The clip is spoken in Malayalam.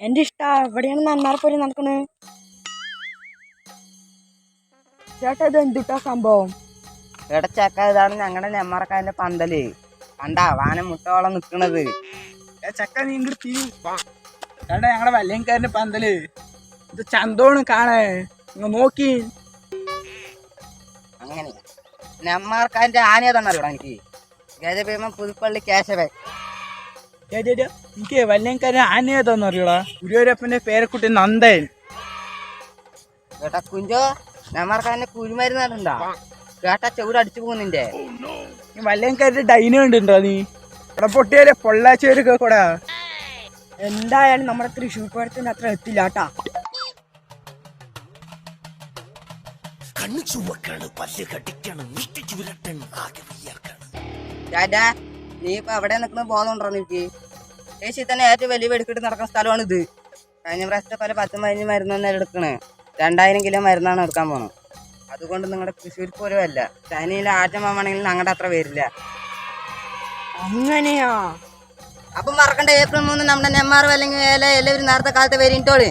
എന്റെ ഇഷ്ട എവിടെയാണ് നന്നാർപ്പൊരി നടക്കണ്. ചേട്ടാ ഇത് എന്തുട്ടാ സംഭവം? എടച്ചക്ക ഇതാണ് ഞങ്ങളുടെ നെമ്മറക്കാരന്റെ പന്തല്. കണ്ടാ വാനം മുട്ടോളം നിക്കണത്. ചക്ക നീ ഇങ്ങോട്ട് ചേട്ടാ ഞങ്ങളുടെ വല്യങ്കാരന്റെ പന്തല് ഇത് ചന്തോണ് കാണേ നോക്കി. അങ്ങനെ നെമ്മാർക്കാരന്റെ ആനയതാന്ന് അറിയണം എനിക്ക്. ഗജഭീമൻ പുതുപ്പള്ളി കേശവൻ. എനിക്ക് വല്യങ്കാരൻ ആനയതാന്ന് അറിയടാ. ഗുരുവരപ്പന്റെ പേരക്കുട്ടി നന്ദൻ. കേട്ടാ കുഞ്ചോ നെമ്മാർക്കാരന്റെ കുരുമരുന്നുണ്ടാ കേട്ടാ ചെവിടെ അടിച്ചു പോകുന്നിന്റെ. വല്യങ്കാരന്റെ ഡൈന കണ്ടിട്ടുണ്ടോ നീ? ഇവിടെ പൊട്ടിയാലേ പൊള്ളാച്ചേരൊക്കെ കൂടാ. എന്തായാലും നമ്മുടെ തൃശ്ശൂർ പൂരത്തിന്റെ അത്ര എത്തില്ല കേട്ടാ. ചേട്ടാ നീ ഇപ്പൊ എവിടെ നിൽക്കുന്ന ബോധമുണ്ടോ നിനക്ക്? ഏഷ്യയിൽ തന്നെ ഏറ്റവും വലിയ വെടിക്കെട്ട് നടക്കുന്ന സ്ഥലമാണ് ഇത്. കഴിഞ്ഞ പ്രാവശ്യത്തെ പല 10-15 മരുന്ന് എടുക്കണേ. 2000 കിലോ മരുന്നാണ് എടുക്കാൻ പോണത്. അതുകൊണ്ട് നിങ്ങളുടെ തൃശ്ശൂർ പൂരമല്ല ചൈനയിലെ ആറ്റമാണെങ്കിൽ ഞങ്ങളുടെ അത്ര വരില്ല. അങ്ങനെയാ? അപ്പം മറക്കണ്ട, ഏപ്രിൽ 3 നമ്മുടെ നെന്മാർ അല്ലെങ്കിൽ എല്ലാവരും നേരത്തെ കാലത്ത് വരിട്ടോളി.